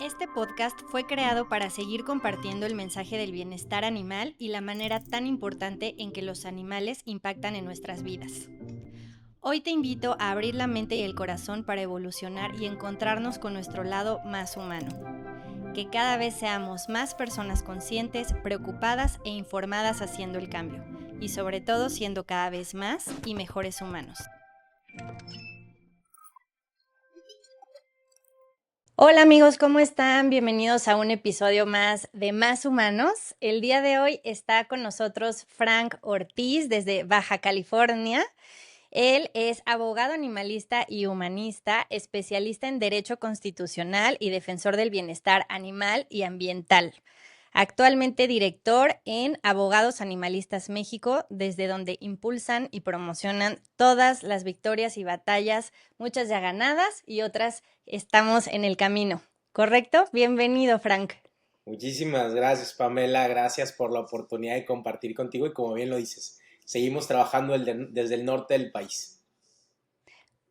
Este podcast fue creado para seguir compartiendo el mensaje del bienestar animal y la manera tan importante en que los animales impactan en nuestras vidas. Hoy te invito a abrir la mente y el corazón para evolucionar y encontrarnos con nuestro lado más humano. Que cada vez seamos más personas conscientes, preocupadas e informadas haciendo el cambio, y sobre todo siendo cada vez más y mejores humanos. Hola amigos, ¿cómo están? Bienvenidos a un episodio más de Más Humanos. El día de hoy está con nosotros Frank Ortiz desde Baja California. Él es abogado animalista y humanista, especialista en Derecho Constitucional y defensor del bienestar animal y ambiental. Actualmente director en Abogados Animalistas México, desde donde impulsan y promocionan todas las victorias y batallas, muchas ya ganadas y otras estamos en el camino. ¿Correcto? Bienvenido, Frank. Muchísimas gracias, Pamela. Gracias por la oportunidad de compartir contigo y como bien lo dices, seguimos trabajando desde el norte del país.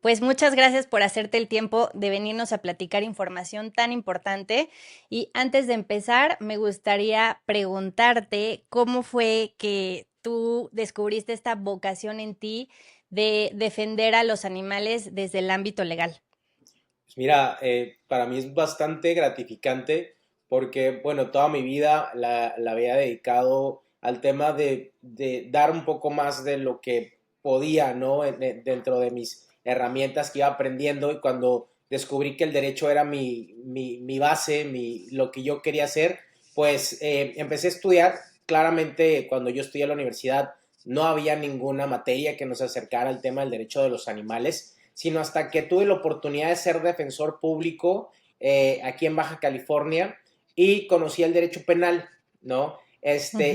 Pues muchas gracias por hacerte el tiempo de venirnos a platicar información tan importante. Y antes de empezar, me gustaría preguntarte cómo fue que tú descubriste esta vocación en ti de defender a los animales desde el ámbito legal. Pues mira, para mí es bastante gratificante porque, bueno, toda mi vida la había dedicado al tema de dar un poco más de lo que podía, ¿no? Dentro de mis herramientas que iba aprendiendo y cuando descubrí que el derecho era mi base, lo que yo quería hacer, pues empecé a estudiar. Claramente, cuando yo estudié en la universidad, no había ninguna materia que nos acercara al tema del derecho de los animales, sino hasta que tuve la oportunidad de ser defensor público aquí en Baja California y conocí el derecho penal, ¿no?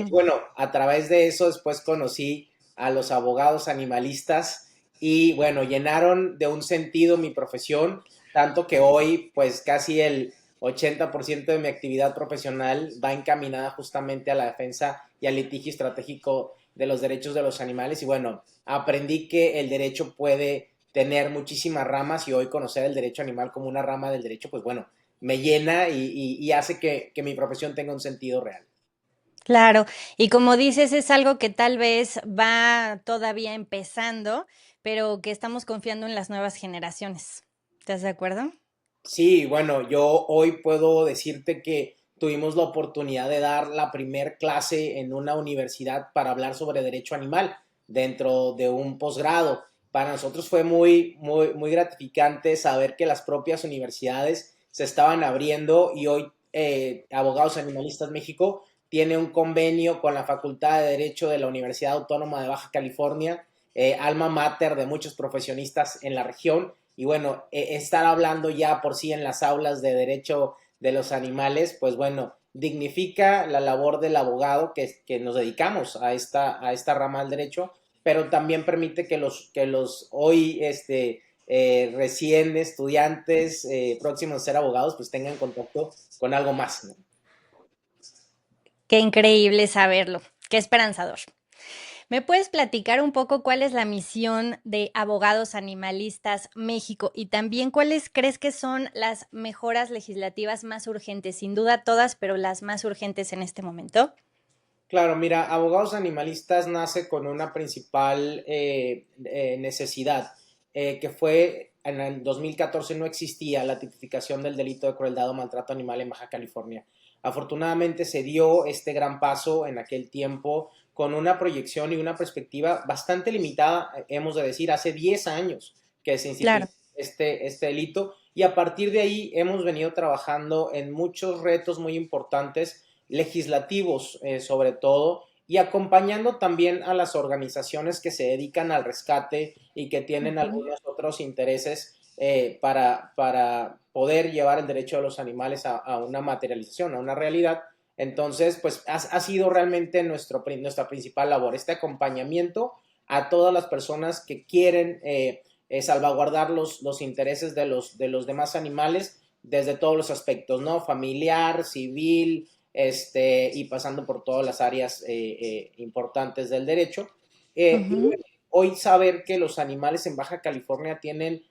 Bueno, a través de eso después conocí a los abogados animalistas y bueno, llenaron de un sentido mi profesión, tanto que hoy pues casi el 80% de mi actividad profesional va encaminada justamente a la defensa y al litigio estratégico de los derechos de los animales y bueno, aprendí que el derecho puede tener muchísimas ramas y hoy conocer el derecho animal como una rama del derecho, pues bueno, me llena y hace que mi profesión tenga un sentido real. Claro, y como dices, es algo que tal vez va todavía empezando, pero que estamos confiando en las nuevas generaciones. ¿Estás de acuerdo? Sí, bueno, yo hoy puedo decirte que tuvimos la oportunidad de dar la primer clase en una universidad para hablar sobre derecho animal dentro de un posgrado. Para nosotros fue muy gratificante saber que las propias universidades se estaban abriendo y hoy Abogados Animalistas México tiene un convenio con la Facultad de Derecho de la Universidad Autónoma de Baja California, alma mater de muchos profesionistas en la región y bueno, estar hablando ya por sí en las aulas de derecho de los animales, pues bueno, dignifica la labor del abogado que nos dedicamos a esta rama del derecho, pero también permite que los hoy recién estudiantes próximos a ser abogados pues tengan contacto con algo más, ¿no? Qué increíble saberlo, qué esperanzador. ¿Me puedes platicar un poco cuál es la misión de Abogados Animalistas México y también cuáles crees que son las mejoras legislativas más urgentes? Sin duda todas, pero las más urgentes en este momento. Claro, mira, Abogados Animalistas nace con una principal necesidad, que fue en el 2014 no existía la tipificación del delito de crueldad o maltrato animal en Baja California. Afortunadamente se dio este gran paso en aquel tiempo con una proyección y una perspectiva bastante limitada, hemos de decir, hace 10 años que se instituyó Claro. este delito y a partir de ahí hemos venido trabajando en muchos retos muy importantes legislativos sobre todo, y acompañando también a las organizaciones que se dedican al rescate y que tienen Ujú. algunos otros intereses para poder llevar el derecho de los animales a una materialización, a una realidad. Entonces, pues ha sido realmente nuestra principal labor, este acompañamiento a todas las personas que quieren salvaguardar los intereses de los demás animales desde todos los aspectos, ¿no? Familiar, civil, y pasando por todas las áreas importantes del derecho. Y Ujú. bueno, hoy saber que los animales en Baja California tienen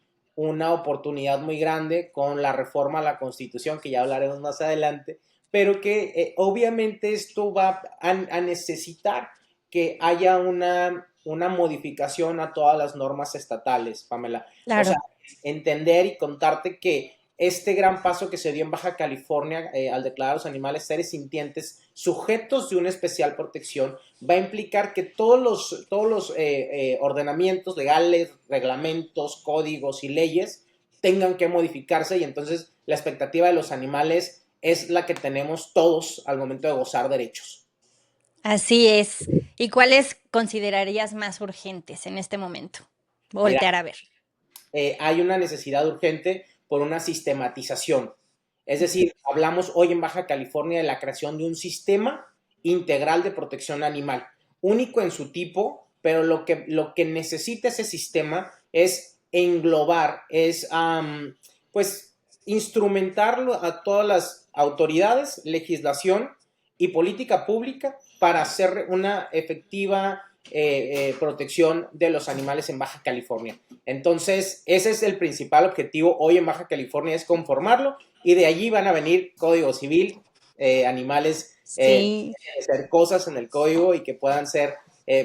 una oportunidad muy grande con la reforma a la Constitución, que ya hablaremos más adelante, pero que obviamente esto va a necesitar que haya una modificación a todas las normas estatales, Pamela. O sea, Claro. entender y contarte que este gran paso que se dio en Baja California al declarar a los animales seres sintientes sujetos de una especial protección va a implicar que todos los ordenamientos legales, reglamentos, códigos y leyes tengan que modificarse, y entonces la expectativa de los animales es la que tenemos todos al momento de gozar derechos. Así es. ¿Y cuáles considerarías más urgentes en este momento? Mira, Voltear a ver. hay una necesidad urgente por una sistematización. Es decir, hablamos hoy en Baja California de la creación de un sistema integral de protección animal, único en su tipo, pero lo que necesita ese sistema es englobar, es pues instrumentarlo a todas las autoridades, legislación y política pública para hacer una efectiva protección de los animales en Baja California. Entonces, ese es el principal objetivo hoy en Baja California, es conformarlo, y de allí van a venir código civil, animales, Sí. hacer cosas en el código y que puedan ser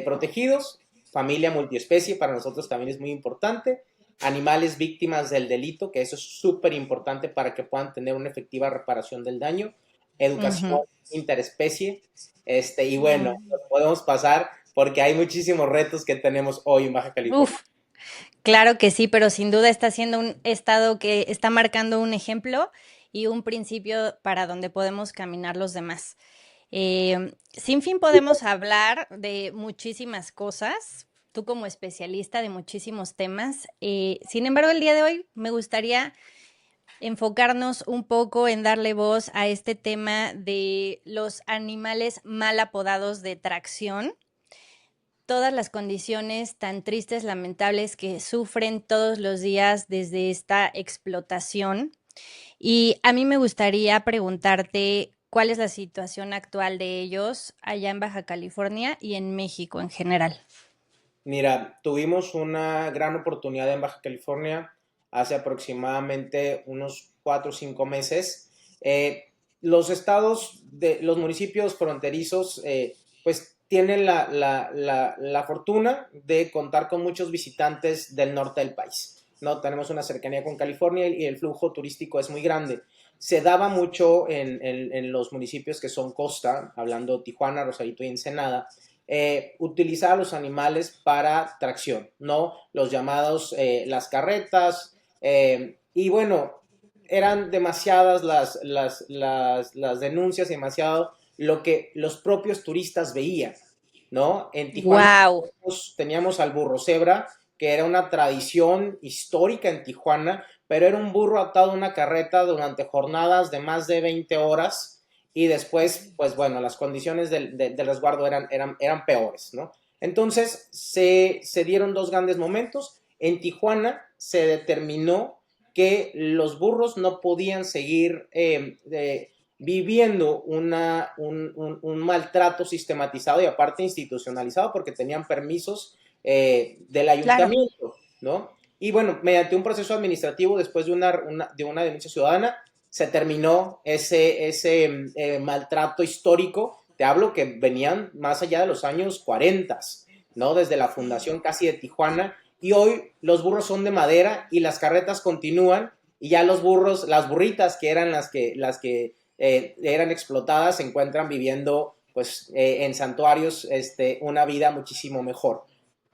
protegidos, familia multiespecie para nosotros también es muy importante, animales víctimas del delito, que eso es súper importante para que puedan tener una efectiva reparación del daño, educación Ujú. interespecie, y bueno, Mm. podemos pasar porque hay muchísimos retos que tenemos hoy en Baja California. Uf, claro que sí, pero sin duda está siendo un estado que está marcando un ejemplo y un principio para donde podemos caminar los demás. Sin fin podemos hablar de muchísimas cosas, tú como especialista de muchísimos temas. Sin embargo, el día de hoy me gustaría enfocarnos un poco en darle voz a este tema de los animales mal apodados de tracción, todas las condiciones tan tristes, lamentables que sufren todos los días desde esta explotación. Y a mí me gustaría preguntarte cuál es la situación actual de ellos allá en Baja California y en México en general. Mira, tuvimos una gran oportunidad en Baja California hace aproximadamente unos 4 o 5 meses. Los municipios fronterizos, pues tienen la fortuna de contar con muchos visitantes del norte del país, ¿no? Tenemos una cercanía con California y el flujo turístico es muy grande. Se daba mucho en los municipios que son costa, hablando Tijuana, Rosarito y Ensenada, utilizar a los animales para tracción, ¿no? Los llamados, las carretas, y bueno, eran demasiadas las denuncias, demasiado lo que los propios turistas veían, ¿no? En Tijuana Wow, teníamos al burro cebra, que era una tradición histórica en Tijuana, pero era un burro atado a una carreta durante jornadas de más de 20 horas, y después, pues bueno, las condiciones del resguardo eran peores, ¿no? Entonces se dieron dos grandes momentos. En Tijuana se determinó que los burros no podían seguir viviendo un maltrato sistematizado y aparte institucionalizado porque tenían permisos del claro. ayuntamiento, ¿no? Y bueno, mediante un proceso administrativo, después de una denuncia ciudadana, se terminó ese maltrato histórico. Te hablo que venían más allá de los años 40, ¿no? Desde la fundación casi de Tijuana, y hoy los burros son de madera y las carretas continúan, y ya los burros, las burritas que eran las que eran explotadas, se encuentran viviendo pues en santuarios una vida muchísimo mejor.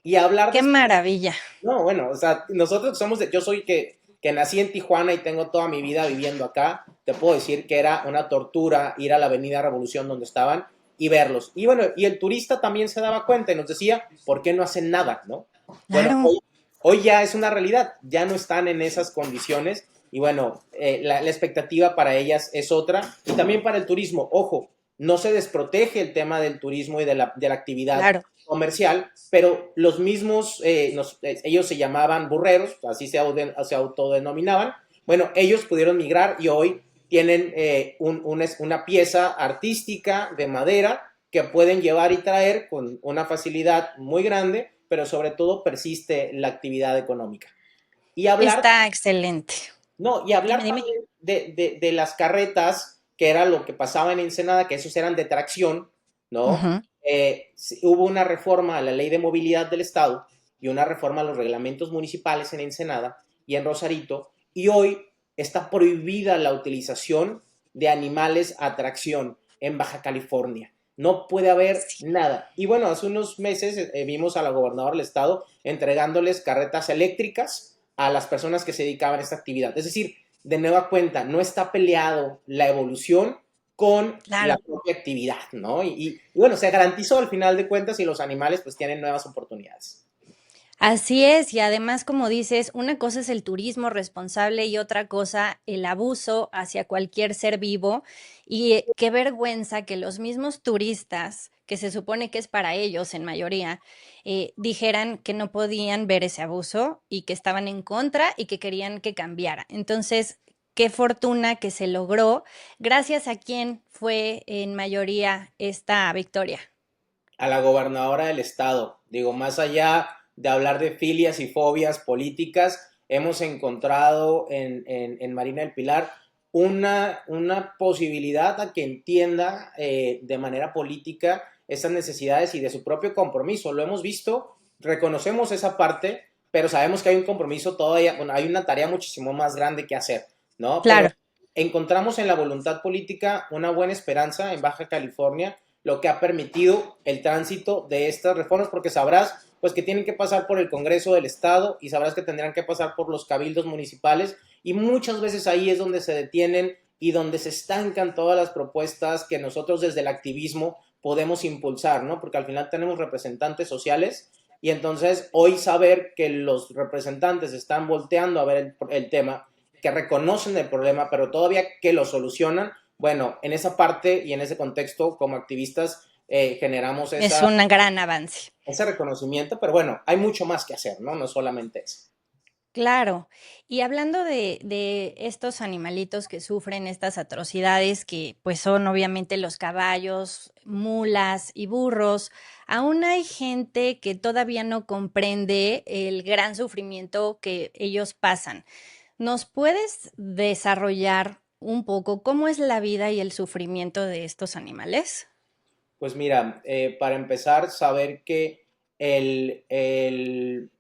Y hablar Qué de maravilla. no, bueno, o sea, nosotros yo soy que nací en Tijuana y tengo toda mi vida viviendo acá, te puedo decir que era una tortura ir a la Avenida Revolución donde estaban y verlos. Y bueno, y el turista también se daba cuenta y nos decía, ¿por qué no hacen nada, no? Bueno, Claro. hoy ya es una realidad, ya no están en esas condiciones, y bueno, la expectativa para ellas es otra, y también para el turismo. Ojo, no se desprotege el tema del turismo y de la actividad Claro. comercial, pero los mismos, ellos se llamaban burreros, así se autodenominaban. Bueno, ellos pudieron migrar y hoy tienen una pieza artística de madera que pueden llevar y traer con una facilidad muy grande, pero sobre todo persiste la actividad económica. Y hablar, Está excelente. no, y Dime, hablar dime. también de las carretas, que era lo que pasaba en Ensenada, que esos eran de tracción, ¿no? Ujú. Hubo una reforma a la ley de movilidad del Estado y una reforma a los reglamentos municipales en Ensenada y en Rosarito, y hoy está prohibida la utilización de animales a tracción en Baja California. No puede haber Sí. nada. Y bueno, hace unos meses vimos a la gobernadora del estado entregándoles carretas eléctricas a las personas que se dedicaban a esta actividad. Es decir, de nueva cuenta, no está peleado la evolución con la Claro. propia actividad, ¿no? Y bueno, se garantizó al final de cuentas y los animales pues tienen nuevas oportunidades. Así es, y además, como dices, una cosa es el turismo responsable y otra cosa el abuso hacia cualquier ser vivo. Y qué vergüenza que los mismos turistas, que se supone que es para ellos en mayoría, dijeran que no podían ver ese abuso y que estaban en contra y que querían que cambiara. Entonces, qué fortuna que se logró. Gracias a quién fue en mayoría esta victoria. A la gobernadora del estado. Digo, más allá de hablar de filias y fobias políticas, hemos encontrado en Marina del Pilar una posibilidad a que entienda de manera política esas necesidades y de su propio compromiso. Lo hemos visto, reconocemos esa parte, pero sabemos que hay un compromiso todavía, bueno, hay una tarea muchísimo más grande que hacer, ¿no? Pero Claro. encontramos en la voluntad política una buena esperanza en Baja California, lo que ha permitido el tránsito de estas reformas, porque sabrás pues que tienen que pasar por el Congreso del Estado y sabrás que tendrán que pasar por los cabildos municipales y muchas veces ahí es donde se detienen y donde se estancan todas las propuestas que nosotros desde el activismo podemos impulsar, ¿no? Porque al final tenemos representantes sociales y entonces hoy saber que los representantes están volteando a ver el tema, que reconocen el problema, pero todavía que lo solucionan, bueno, en esa parte y en ese contexto, como activistas, generamos Es un gran avance. ese reconocimiento, pero bueno, hay mucho más que hacer, ¿no? No solamente eso. Claro. Y hablando de estos animalitos que sufren estas atrocidades, que pues son obviamente los caballos, mulas y burros, aún hay gente que todavía no comprende el gran sufrimiento que ellos pasan. ¿Nos puedes desarrollar un poco cómo es la vida y el sufrimiento de estos animales? Pues mira, para empezar, saber que el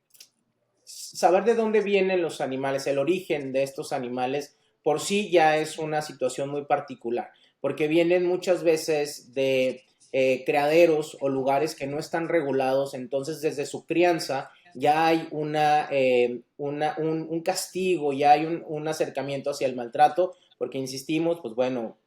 saber de dónde vienen los animales, el origen de estos animales, por sí ya es una situación muy particular, porque vienen muchas veces de criaderos o lugares que no están regulados, entonces desde su crianza ya hay un castigo, ya hay un acercamiento hacia el maltrato, porque insistimos, pues bueno,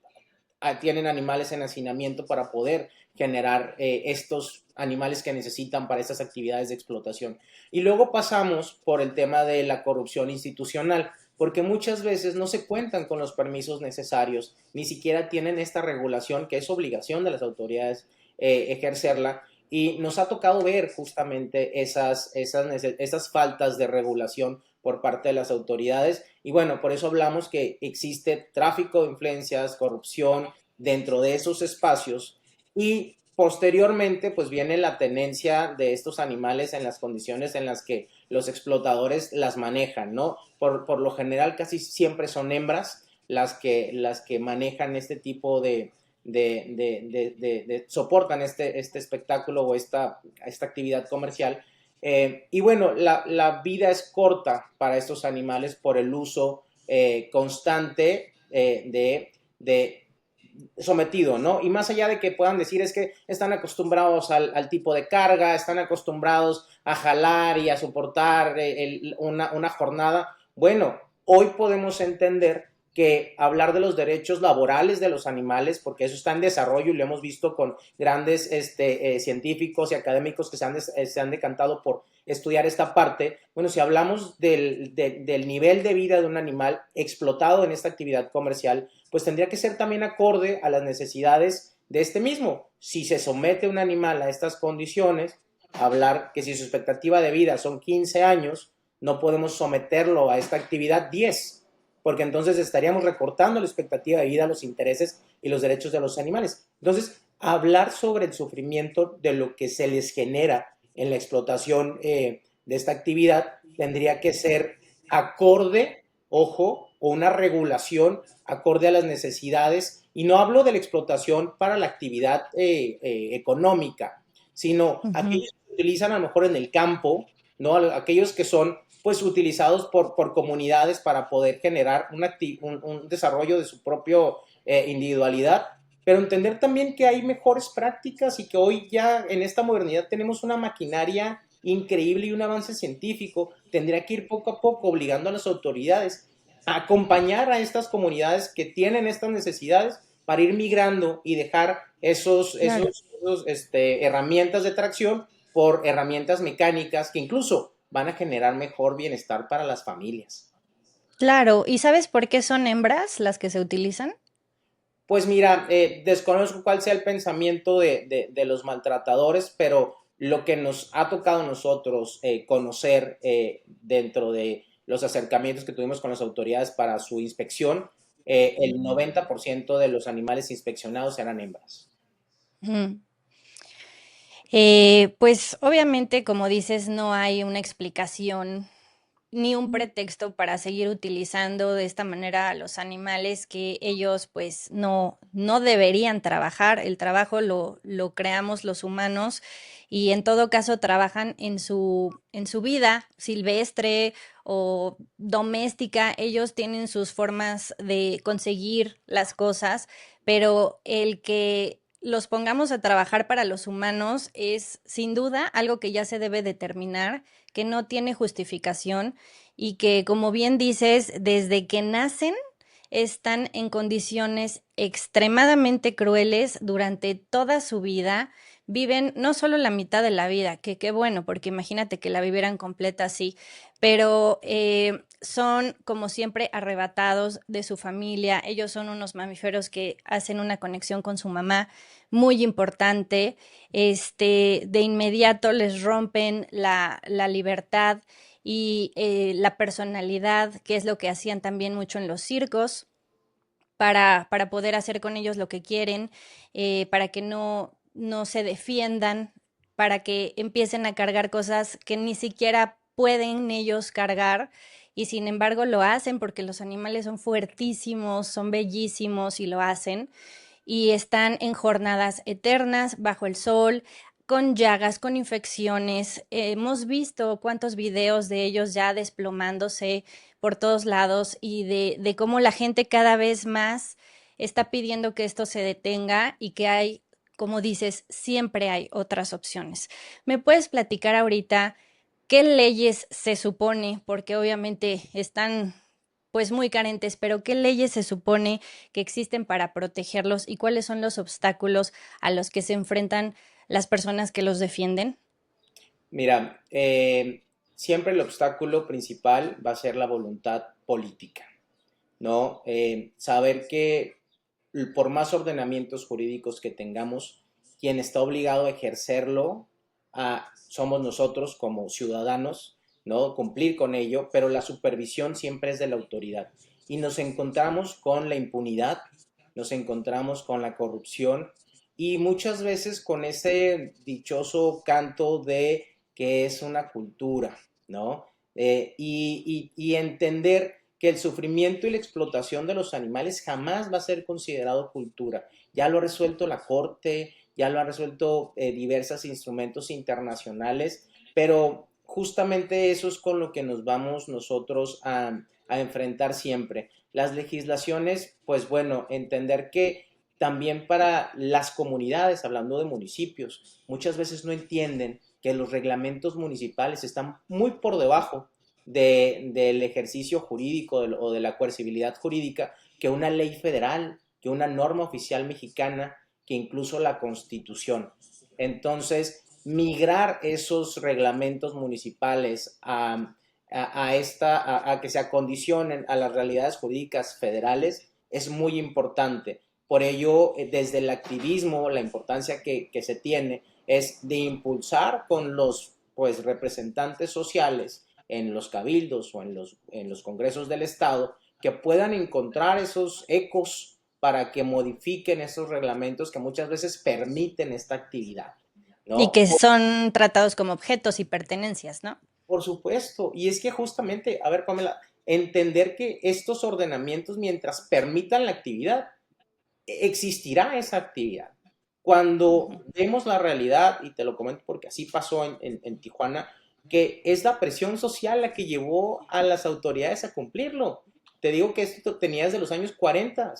tienen animales en hacinamiento para poder generar estos animales que necesitan para estas actividades de explotación. Y luego pasamos por el tema de la corrupción institucional, porque muchas veces no se cuentan con los permisos necesarios, ni siquiera tienen esta regulación que es obligación de las autoridades ejercerla. Y nos ha tocado ver justamente esas faltas de regulación por parte de las autoridades. Y bueno, por eso hablamos que existe tráfico de influencias, corrupción dentro de esos espacios y posteriormente pues viene la tenencia de estos animales en las condiciones en las que los explotadores las manejan, ¿no? Por lo general casi siempre son hembras las que manejan este tipo soportan este espectáculo o esta actividad comercial. Y bueno, la vida es corta para estos animales por el uso constante de sometido, ¿no? Y más allá de que puedan decir es que están acostumbrados al tipo de carga, están acostumbrados a jalar y a soportar una jornada, bueno, hoy podemos entender que hablar de los derechos laborales de los animales, porque eso está en desarrollo y lo hemos visto con grandes científicos y académicos que se han decantado por estudiar esta parte. Bueno, si hablamos del nivel de vida de un animal explotado en esta actividad comercial, pues tendría que ser también acorde a las necesidades de este mismo. Si se somete un animal a estas condiciones, hablar que si su expectativa de vida son 15 años, no podemos someterlo a esta actividad 10, porque entonces estaríamos recortando la expectativa de vida, los intereses y los derechos de los animales. Entonces, hablar sobre el sufrimiento de lo que se les genera en la explotación de esta actividad tendría que ser acorde, ojo, o una regulación acorde a las necesidades. Y no hablo de la explotación para la actividad económica, sino Ujú. aquellos que utilizan a lo mejor en el campo, ¿no? Aquellos que son pues utilizados por comunidades para poder generar un desarrollo de su propio individualidad, pero entender también que hay mejores prácticas y que hoy ya en esta modernidad tenemos una maquinaria increíble y un avance científico. Tendría que ir poco a poco obligando a las autoridades a acompañar a estas comunidades que tienen estas necesidades para ir migrando y dejar Claro. herramientas de tracción por herramientas mecánicas que incluso van a generar mejor bienestar para las familias. Claro, ¿y sabes por qué son hembras las que se utilizan? Pues mira, desconozco cuál sea el pensamiento de los maltratadores, pero lo que nos ha tocado a nosotros conocer dentro de los acercamientos que tuvimos con las autoridades para su inspección, el 90% de los animales inspeccionados eran hembras. Ujú. Pues obviamente, como dices, no hay una explicación ni un pretexto para seguir utilizando de esta manera a los animales que ellos pues no deberían trabajar. El trabajo lo creamos los humanos y en todo caso trabajan en su vida silvestre o doméstica. Ellos tienen sus formas de conseguir las cosas, pero el que los pongamos a trabajar para los humanos es sin duda algo que ya se debe determinar, que no tiene justificación y que, como bien dices, desde que nacen están en condiciones extremadamente crueles durante toda su vida. Viven no solo la mitad de la vida, que qué bueno, porque imagínate que la vivieran completa así, pero son como siempre arrebatados de su familia. Ellos son unos mamíferos que hacen una conexión con su mamá muy importante. De inmediato les rompen la libertad y la personalidad, que es lo que hacían también mucho en los circos, para poder hacer con ellos lo que quieren, para que no se defiendan, para que empiecen a cargar cosas que ni siquiera pueden ellos cargar y sin embargo lo hacen porque los animales son fuertísimos, son bellísimos y lo hacen y están en jornadas eternas bajo el sol, con llagas, con infecciones. Hemos visto cuántos videos de ellos ya desplomándose por todos lados y de cómo la gente cada vez más está pidiendo que esto se detenga y que hay, como dices, siempre hay otras opciones. ¿Me puedes platicar ahorita qué leyes se supone, porque obviamente están pues muy carentes, pero qué leyes se supone que existen para protegerlos y cuáles son los obstáculos a los que se enfrentan las personas que los defienden? Mira, siempre el obstáculo principal va a ser la voluntad política, ¿no? Saber que por más ordenamientos jurídicos que tengamos, quien está obligado a ejercerlo somos nosotros como ciudadanos, ¿no? Cumplir con ello, pero la supervisión siempre es de la autoridad. Y nos encontramos con la impunidad, nos encontramos con la corrupción y muchas veces con ese dichoso canto de que es una cultura, ¿no? Y entender que el sufrimiento y la explotación de los animales jamás va a ser considerado cultura. Ya lo ha resuelto la Corte, ya lo han resuelto diversos instrumentos internacionales, pero justamente eso es con lo que nos vamos nosotros a enfrentar siempre. Las legislaciones, pues bueno, entender que también para las comunidades, hablando de municipios, muchas veces no entienden que los reglamentos municipales están muy por debajo del ejercicio jurídico o de la coercibilidad jurídica que una ley federal, que una norma oficial mexicana, que incluso la Constitución. Entonces, migrar esos reglamentos municipales a que se acondicionen a las realidades jurídicas federales es muy importante. Por ello, desde el activismo, la importancia que se tiene es de impulsar con los pues, representantes sociales en los cabildos o en los congresos del Estado que puedan encontrar esos ecos para que modifiquen esos reglamentos que muchas veces permiten esta actividad, Y ¿no? que son tratados como objetos y pertenencias, ¿no? Por supuesto, y es que justamente, a ver, Pamela, entender que estos ordenamientos, mientras permitan la actividad, existirá esa actividad. Cuando Ujú. vemos la realidad, y te lo comento porque así pasó en Tijuana, que es la presión social la que llevó a las autoridades a cumplirlo. Te digo que esto tenía desde los años 40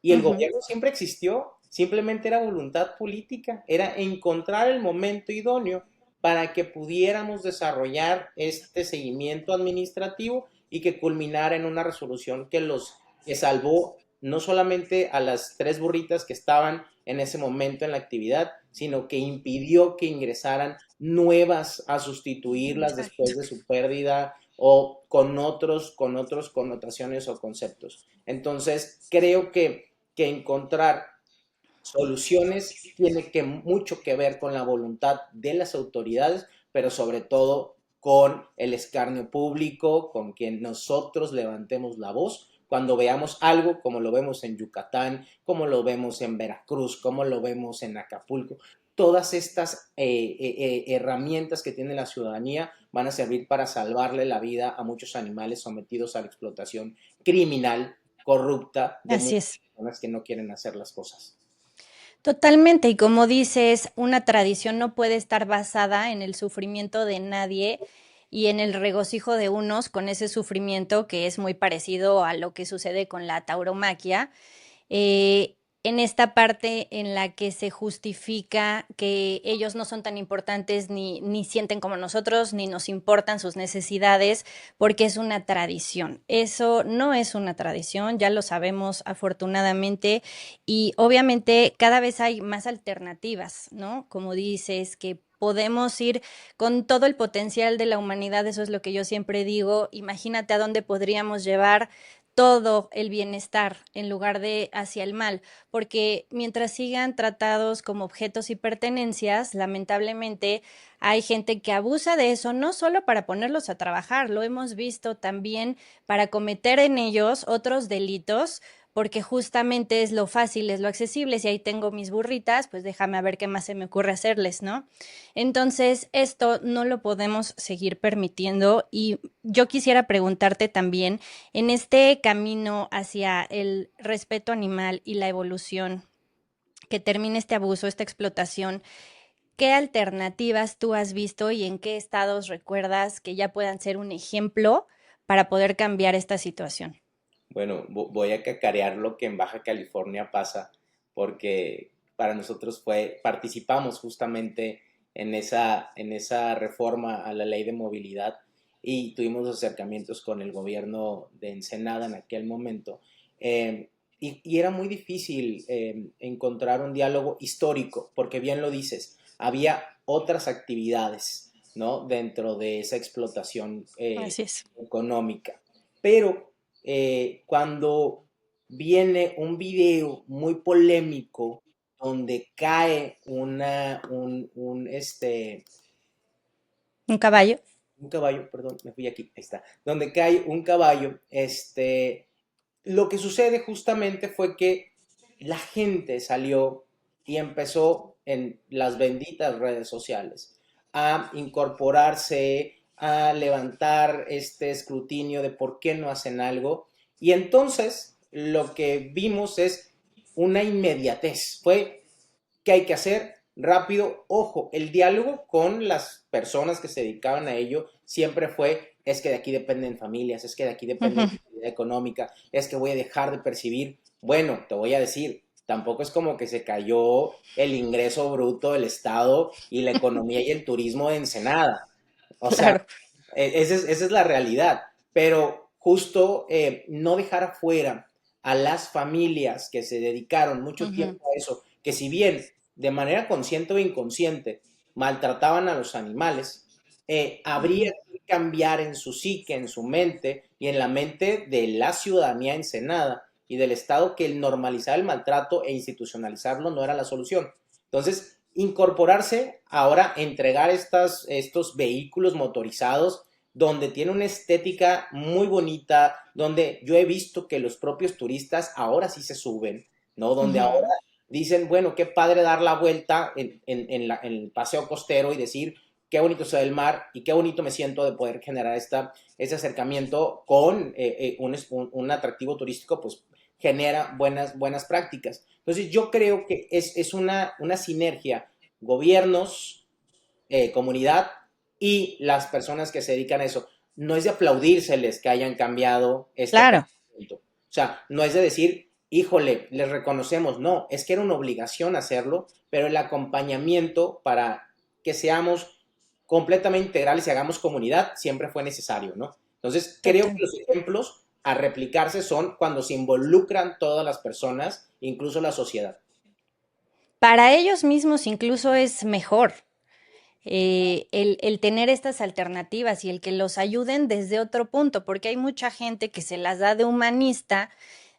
y el Ujú. gobierno siempre existió, simplemente era voluntad política, era encontrar el momento idóneo para que pudiéramos desarrollar este seguimiento administrativo y que culminara en una resolución que salvó no solamente a las 3 burritas que estaban en ese momento en la actividad, sino que impidió que ingresaran nuevas a sustituirlas después Exacto. de su pérdida o con otros connotaciones o conceptos. Entonces, creo que encontrar soluciones tiene mucho que ver con la voluntad de las autoridades, pero sobre todo con el escarnio público, con que nosotros levantemos la voz cuando veamos algo como lo vemos en Yucatán, como lo vemos en Veracruz, como lo vemos en Acapulco. Todas estas herramientas que tiene la ciudadanía van a servir para salvarle la vida a muchos animales sometidos a la explotación criminal, corrupta de Así muchas es. personas que no quieren hacer las cosas. Totalmente, y como dices, una tradición no puede estar basada en el sufrimiento de nadie y en el regocijo de unos con ese sufrimiento que es muy parecido a lo que sucede con la tauromaquia, eh, en esta parte en la que se justifica que ellos no son tan importantes ni sienten como nosotros, ni nos importan sus necesidades, porque es una tradición. Eso no es una tradición, ya lo sabemos afortunadamente, y obviamente cada vez hay más alternativas, ¿no? Como dices, que podemos ir con todo el potencial de la humanidad, eso es lo que yo siempre digo, imagínate a dónde podríamos llevar todo el bienestar en lugar de hacia el mal, porque mientras sigan tratados como objetos y pertenencias, lamentablemente hay gente que abusa de eso, no solo para ponerlos a trabajar, lo hemos visto también para cometer en ellos otros delitos, porque justamente es lo fácil, es lo accesible, si ahí tengo mis burritas, pues déjame a ver qué más se me ocurre hacerles, ¿no? Entonces, esto no lo podemos seguir permitiendo y yo quisiera preguntarte también, en este camino hacia el respeto animal y la evolución, que termine este abuso, esta explotación, ¿qué alternativas tú has visto y en qué estados recuerdas que ya puedan ser un ejemplo para poder cambiar esta situación? Bueno, voy a cacarear lo que en Baja California pasa, porque para nosotros participamos justamente en esa reforma a la ley de movilidad y tuvimos acercamientos con el gobierno de Ensenada en aquel momento. Y era muy difícil encontrar un diálogo histórico, porque bien lo dices, había otras actividades, ¿no? Dentro de esa explotación Así es. económica. Pero cuando viene un video muy polémico donde cae Un caballo. un caballo, perdón, me fui aquí, ahí está, donde cae un caballo, lo que sucede justamente fue que la gente salió y empezó en las benditas redes sociales a incorporarse, a levantar este escrutinio de por qué no hacen algo. Y entonces lo que vimos es una inmediatez. Fue ¿qué hay que hacer? Rápido, ojo, el diálogo con las personas que se dedicaban a ello siempre fue, es que de aquí dependen familias, es que de aquí depende Ujú. la actividad económica, es que voy a dejar de percibir. Bueno, te voy a decir, tampoco es como que se cayó el ingreso bruto del Estado y la economía y el turismo de Ensenada. O sea, Claro. esa es la realidad. Pero justo no dejar afuera a las familias que se dedicaron mucho Ujú. tiempo a eso, que si bien de manera consciente o inconsciente maltrataban a los animales, habría Ujú. que cambiar en su psique, en su mente y en la mente de la ciudadanía ensenada y del Estado que el normalizar el maltrato e institucionalizarlo no era la solución. Entonces, incorporarse ahora, entregar estos vehículos motorizados donde tiene una estética muy bonita, donde yo he visto que los propios turistas ahora sí se suben, ¿no? Donde ahora Ujú. dicen, bueno, qué padre dar la vuelta en el paseo costero y decir qué bonito se ve el mar y qué bonito me siento de poder generar ese acercamiento con un atractivo turístico, pues genera buenas prácticas. Entonces yo creo que es una sinergia, gobiernos, comunidad y las personas que se dedican a eso. No es de aplaudírseles que hayan cambiado este Claro. pensamiento. O sea, no es de decir, híjole, les reconocemos. No, es que era una obligación hacerlo, pero el acompañamiento para que seamos completamente integrales y hagamos comunidad siempre fue necesario, ¿no? Entonces, creo que Total. los ejemplos a replicarse son cuando se involucran todas las personas, incluso la sociedad. Para ellos mismos incluso es mejor. El tener estas alternativas y el que los ayuden desde otro punto, porque hay mucha gente que se las da de humanista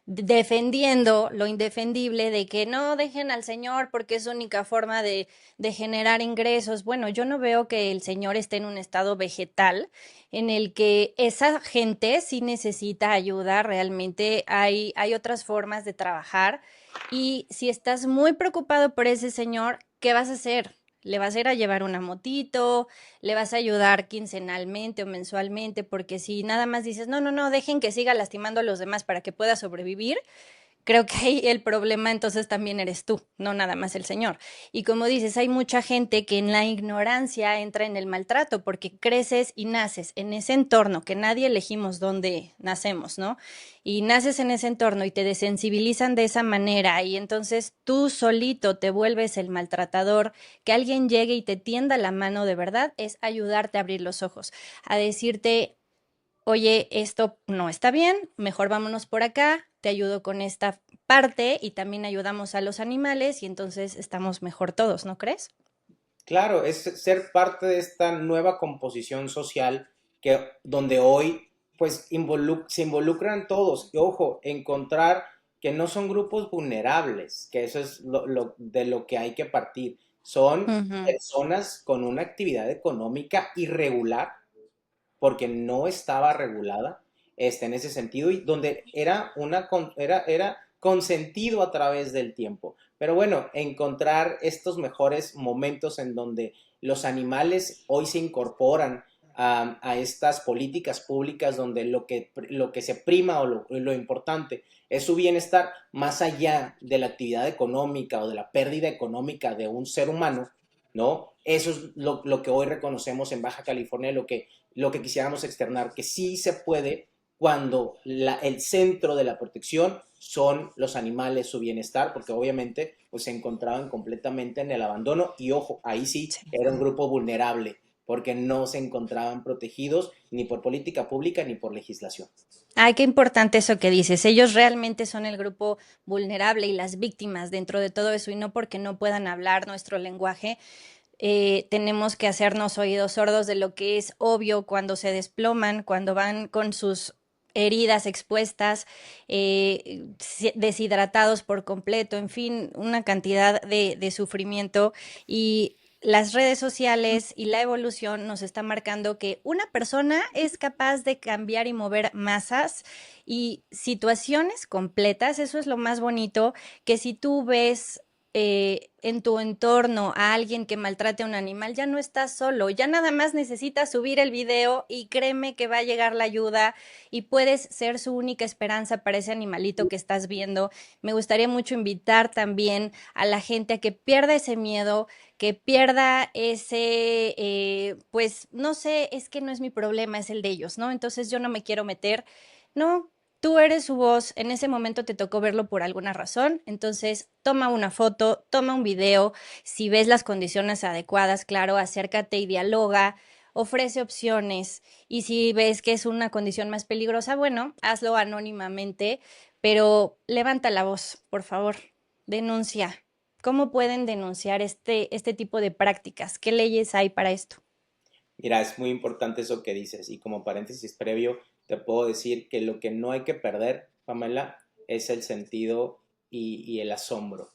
defendiendo lo indefendible de que no dejen al señor porque es única forma de generar ingresos. Bueno, yo no veo que el señor esté en un estado vegetal en el que esa gente sí necesita ayuda, realmente hay otras formas de trabajar y si estás muy preocupado por ese señor, ¿qué vas a hacer? ¿Le vas a ir a llevar una motito? ¿Le vas a ayudar quincenalmente o mensualmente? Porque si nada más dices, no, no, no, dejen que siga lastimando a los demás para que pueda sobrevivir, creo que ahí el problema entonces también eres tú, no nada más el señor. Y como dices, hay mucha gente que en la ignorancia entra en el maltrato porque creces y naces en ese entorno que nadie elegimos dónde nacemos, ¿no? Y naces en ese entorno y te desensibilizan de esa manera y entonces tú solito te vuelves el maltratador, que alguien llegue y te tienda la mano de verdad es ayudarte a abrir los ojos, a decirte, oye, esto no está bien, mejor vámonos por acá, te ayudo con esta parte y también ayudamos a los animales y entonces estamos mejor todos, ¿no crees? Claro, es ser parte de esta nueva composición social donde hoy pues se involucran todos. Y ojo, encontrar que no son grupos vulnerables, que eso es de lo que hay que partir. Son Ujú. personas con una actividad económica irregular, porque no estaba regulada en ese sentido y donde era consentido a través del tiempo. Pero bueno, encontrar estos mejores momentos en donde los animales hoy se incorporan a estas políticas públicas donde lo que se prima o lo importante es su bienestar más allá de la actividad económica o de la pérdida económica de un ser humano, ¿no? Eso es lo que hoy reconocemos en Baja California, lo que quisiéramos externar, que sí se puede cuando el centro de la protección son los animales, su bienestar, porque obviamente pues, se encontraban completamente en el abandono y ojo, ahí sí Sí. era un grupo vulnerable, porque no se encontraban protegidos ni por política pública ni por legislación. Ay, qué importante eso que dices. Ellos realmente son el grupo vulnerable y las víctimas dentro de todo eso y no porque no puedan hablar nuestro lenguaje, tenemos que hacernos oídos sordos de lo que es obvio cuando se desploman, cuando van con sus heridas expuestas, deshidratados por completo, en fin, una cantidad de sufrimiento y las redes sociales y la evolución nos está marcando que una persona es capaz de cambiar y mover masas y situaciones completas, eso es lo más bonito, que si tú ves en tu entorno a alguien que maltrate a un animal, ya no estás solo, ya nada más necesitas subir el video y créeme que va a llegar la ayuda y puedes ser su única esperanza para ese animalito que estás viendo. Me gustaría mucho invitar también a la gente a que pierda ese miedo, que pierda ese, pues no sé, es que no es mi problema, es el de ellos, ¿no? Entonces yo no me quiero meter, no, tú eres su voz, en ese momento te tocó verlo por alguna razón, entonces toma una foto, toma un video, si ves las condiciones adecuadas, claro, acércate y dialoga, ofrece opciones y si ves que es una condición más peligrosa, bueno, hazlo anónimamente, pero levanta la voz, por favor, denuncia. ¿Cómo pueden denunciar este tipo de prácticas? ¿Qué leyes hay para esto? Mira, es muy importante eso que dices y como paréntesis previo te puedo decir que lo que no hay que perder, Pamela, es el sentido y el asombro,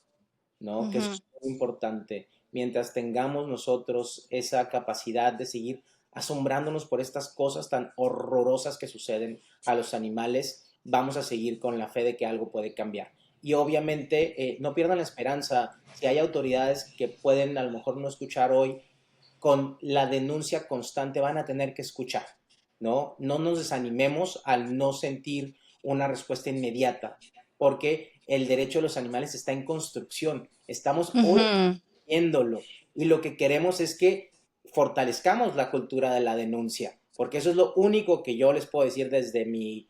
¿no? Que eso Ujú. es muy importante. Mientras tengamos nosotros esa capacidad de seguir asombrándonos por estas cosas tan horrorosas que suceden a los animales, vamos a seguir con la fe de que algo puede cambiar. Y obviamente no pierdan la esperanza. Si hay autoridades que pueden a lo mejor no escuchar hoy, con la denuncia constante van a tener que escuchar, ¿no? No nos desanimemos al no sentir una respuesta inmediata, porque el derecho de los animales está en construcción, estamos hoy Ujú. viéndolo y lo que queremos es que fortalezcamos la cultura de la denuncia, porque eso es lo único que yo les puedo decir desde mi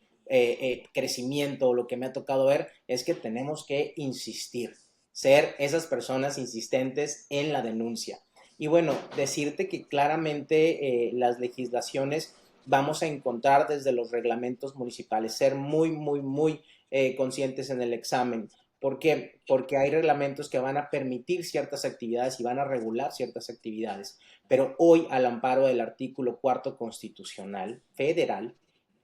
crecimiento, lo que me ha tocado ver, es que tenemos que insistir, ser esas personas insistentes en la denuncia. Y bueno, decirte que claramente las legislaciones vamos a encontrar desde los reglamentos municipales, ser muy, muy, muy conscientes en el examen. ¿Por qué? Porque hay reglamentos que van a permitir ciertas actividades y van a regular ciertas actividades. Pero hoy, al amparo del artículo cuarto constitucional federal,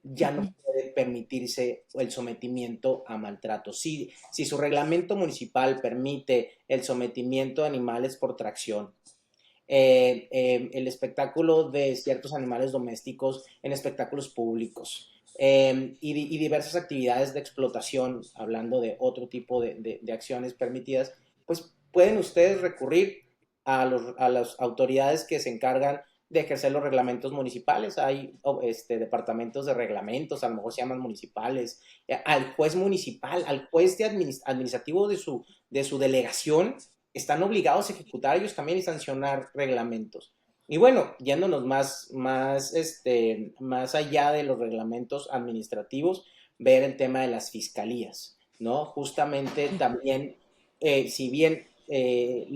ya no puede permitirse el sometimiento a maltrato. Si su reglamento municipal permite el sometimiento de animales por tracción, el espectáculo de ciertos animales domésticos en espectáculos públicos y diversas actividades de explotación, hablando de otro tipo de acciones permitidas, pues pueden ustedes recurrir a las autoridades que se encargan de ejercer los reglamentos municipales. Hay departamentos de reglamentos, a lo mejor se llaman municipales, al juez municipal, al juez administrativo de su delegación, están obligados a ejecutar ellos también y sancionar reglamentos. Y bueno, yéndonos más allá de los reglamentos administrativos, ver el tema de las fiscalías, ¿no? Justamente también, si bien que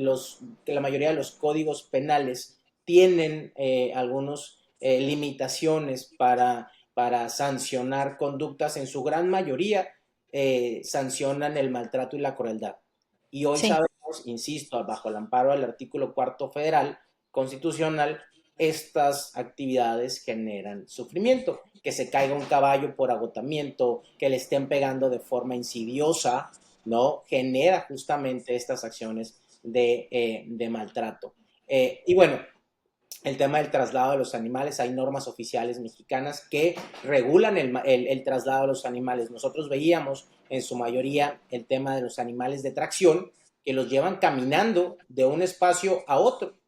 la mayoría de los códigos penales tienen algunas limitaciones para sancionar conductas, en su gran mayoría sancionan el maltrato y la crueldad. Y hoy Sí. sabemos, insisto, bajo el amparo del artículo cuarto federal constitucional, estas actividades generan sufrimiento. Que se caiga un caballo por agotamiento, que le estén pegando de forma insidiosa, ¿no? Genera justamente estas acciones de maltrato. Y bueno, el tema del traslado de los animales, hay normas oficiales mexicanas que regulan el traslado de los animales. Nosotros veíamos en su mayoría el tema de los animales de tracción, que los llevan caminando de un espacio a otro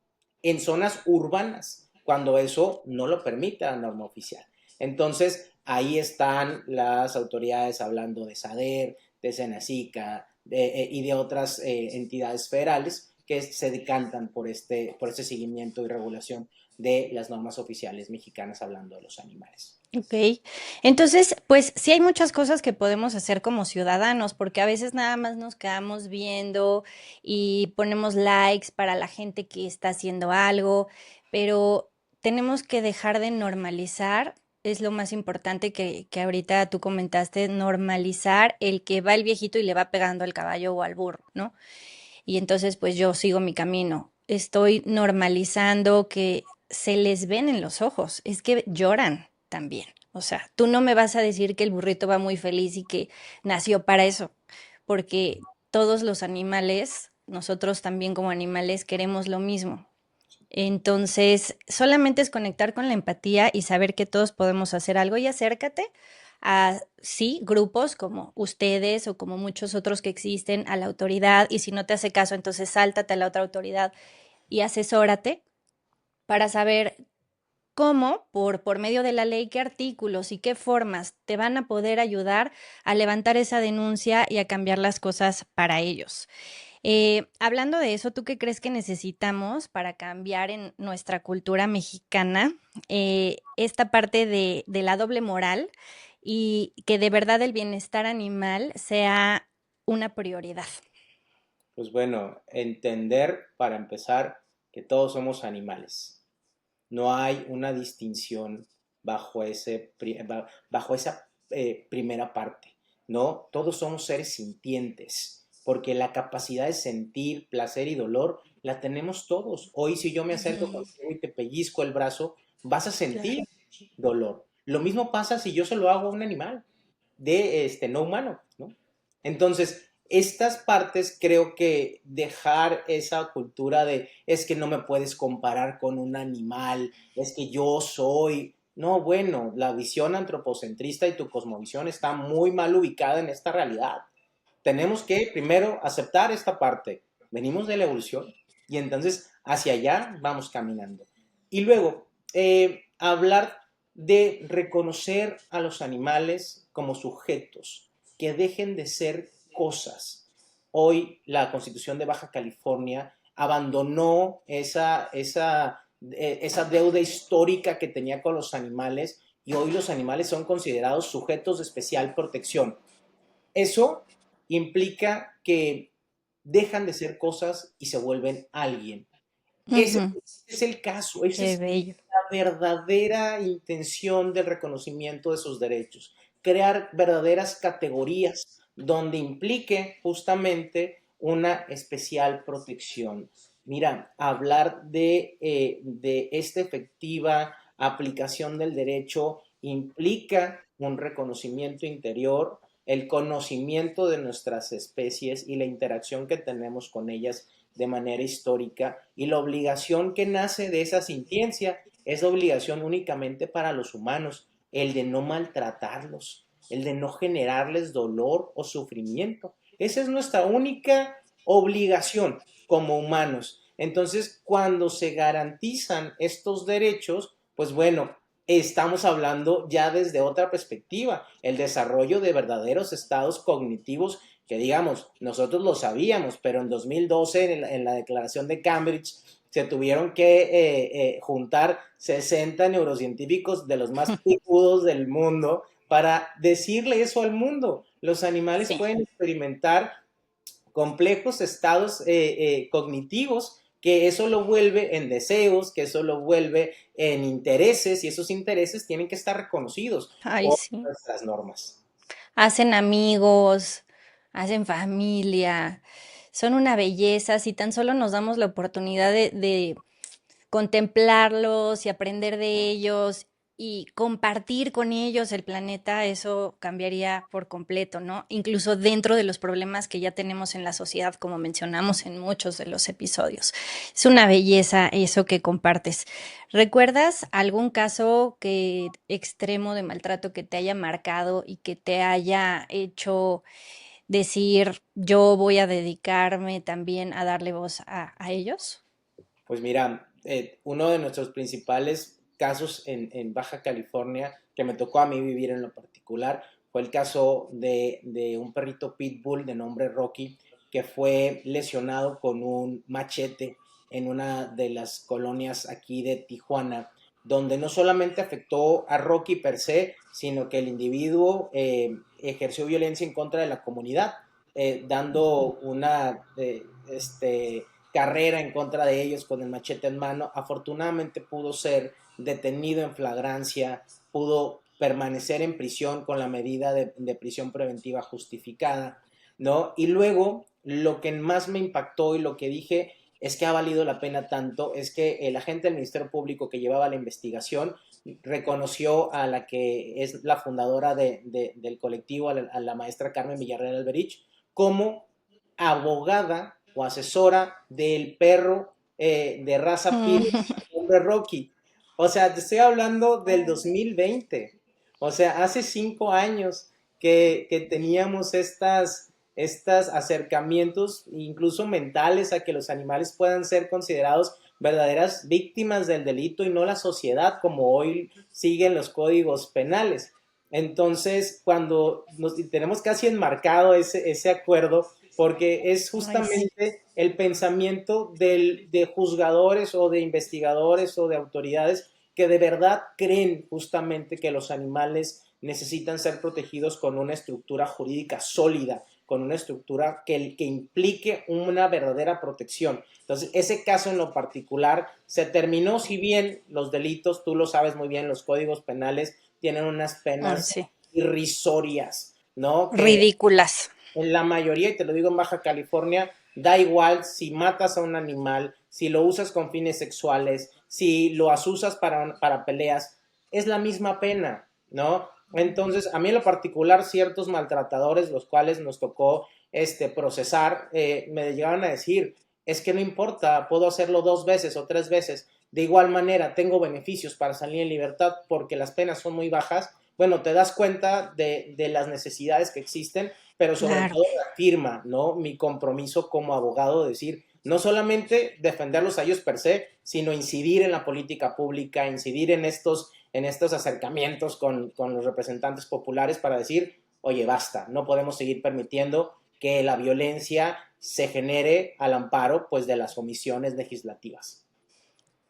en zonas urbanas, cuando eso no lo permite la norma oficial. Entonces, ahí están las autoridades hablando de SADER, de Senacica y de otras entidades federales que se decantan por este seguimiento y regulación de las normas oficiales mexicanas hablando de los animales. Ok, entonces, pues sí hay muchas cosas que podemos hacer como ciudadanos, porque a veces nada más nos quedamos viendo y ponemos likes para la gente que está haciendo algo, pero tenemos que dejar de normalizar, es lo más importante que ahorita tú comentaste, normalizar el que va el viejito y le va pegando al caballo o al burro, ¿no? Y entonces pues yo sigo mi camino. Estoy normalizando que se les ven en los ojos, es que lloran también. O sea, tú no me vas a decir que el burrito va muy feliz y que nació para eso, porque todos los animales, nosotros también como animales queremos lo mismo. Entonces, solamente es conectar con la empatía y saber que todos podemos hacer algo y acércate a, sí, grupos como ustedes o como muchos otros que existen, a la autoridad y si no te hace caso, entonces sáltate a la otra autoridad y asesórate para saber cómo, por medio de la ley, qué artículos y qué formas te van a poder ayudar a levantar esa denuncia y a cambiar las cosas para ellos. Hablando de eso, ¿tú qué crees que necesitamos para cambiar en nuestra cultura mexicana esta parte de la doble moral y que de verdad el bienestar animal sea una prioridad? Pues bueno, entender para empezar que todos somos animales. No hay una distinción bajo esa primera parte, ¿no? Todos somos seres sintientes, porque la capacidad de sentir placer y dolor la tenemos todos. Hoy si yo me acerco Ujú, contigo y te pellizco el brazo, vas a claro. sentir dolor. Lo mismo pasa si yo se lo hago a un animal de no humano, ¿no? Entonces, estas partes creo que dejar esa cultura de es que no me puedes comparar con un animal, es que yo soy. No, bueno, la visión antropocentrista y tu cosmovisión está muy mal ubicada en esta realidad. Tenemos que primero aceptar esta parte. Venimos de la evolución y entonces hacia allá vamos caminando. Y luego, hablar de reconocer a los animales como sujetos, que dejen de ser cosas. Hoy la Constitución de Baja California abandonó esa deuda histórica que tenía con los animales y hoy los animales son considerados sujetos de especial protección. Eso implica que dejan de ser cosas y se vuelven alguien. Ese Ujú. es el caso, esa Qué es bello. la verdadera intención del reconocimiento de sus derechos. Crear verdaderas categorías donde implique justamente una especial protección. Mira, hablar de esta efectiva aplicación del derecho implica un reconocimiento interior, el conocimiento de nuestras especies y la interacción que tenemos con ellas de manera histórica, y la obligación que nace de esa sintiencia es la obligación únicamente para los humanos, el de no maltratarlos, el de no generarles dolor o sufrimiento. Esa es nuestra única obligación como humanos. Entonces, cuando se garantizan estos derechos, pues bueno, estamos hablando ya desde otra perspectiva, el desarrollo de verdaderos estados cognitivos que digamos, nosotros lo sabíamos, pero en 2012 en la declaración de Cambridge se tuvieron que juntar 60 neurocientíficos de los más picudos del mundo para decirle eso al mundo. Los animales Sí. pueden experimentar complejos estados cognitivos que eso lo vuelve en deseos, que eso lo vuelve en intereses y esos intereses tienen que estar reconocidos Ay, por sí. nuestras normas. Hacen amigos, hacen familia, son una belleza. Si tan solo nos damos la oportunidad de contemplarlos y aprender de ellos y compartir con ellos el planeta, eso cambiaría por completo, ¿no? Incluso dentro de los problemas que ya tenemos en la sociedad, como mencionamos en muchos de los episodios. Es una belleza eso que compartes. ¿Recuerdas algún caso extremo de maltrato que te haya marcado y que te haya hecho decir, yo voy a dedicarme también a darle voz a ellos? Pues mira, uno de nuestros principales casos en Baja California, que me tocó a mí vivir en lo particular, fue el caso de un perrito pitbull de nombre Rocky, que fue lesionado con un machete en una de las colonias aquí de Tijuana, donde no solamente afectó a Rocky per se, sino que el individuo ejerció violencia en contra de la comunidad, dando una carrera en contra de ellos con el machete en mano. Afortunadamente pudo ser detenido en flagrancia, pudo permanecer en prisión con la medida de prisión preventiva justificada, ¿no? Y luego, lo que más me impactó y lo que dije es que ha valido la pena tanto, es que el agente del Ministerio Público que llevaba la investigación reconoció a la que es la fundadora del colectivo, a la maestra Carmen Villarreal Alberich, como abogada o asesora del perro de raza Pitbull, nombre Rocky. O sea, te estoy hablando del 2020. O sea, hace 5 años que teníamos estas acercamientos, incluso mentales, a que los animales puedan ser considerados verdaderas víctimas del delito y no la sociedad como hoy siguen los códigos penales. Entonces, cuando tenemos casi enmarcado ese acuerdo, porque es Ay, sí. justamente el pensamiento de juzgadores o de investigadores o de autoridades que de verdad creen justamente que los animales necesitan ser protegidos con una estructura jurídica sólida, con una estructura que implique una verdadera protección. Entonces, ese caso en lo particular se terminó, si bien los delitos, tú lo sabes muy bien, los códigos penales tienen unas Ay, penas sí. irrisorias, ¿no? Que Ridículas. en la mayoría, y te lo digo en Baja California, da igual si matas a un animal, si lo usas con fines sexuales, si lo asusas para peleas, es la misma pena, ¿no? Entonces, a mí en lo particular, ciertos maltratadores, los cuales nos tocó procesar, me llegaron a decir, es que no importa, puedo hacerlo 2 veces o 3 veces, de igual manera tengo beneficios para salir en libertad porque las penas son muy bajas. Bueno, te das cuenta de las necesidades que existen, pero sobre Claro. todo afirma, ¿no? Mi compromiso como abogado de decir, no solamente defenderlos a ellos per se, sino incidir en la política pública, incidir en estos acercamientos con los representantes populares para decir, oye, basta, no podemos seguir permitiendo que la violencia se genere al amparo pues, de las omisiones legislativas.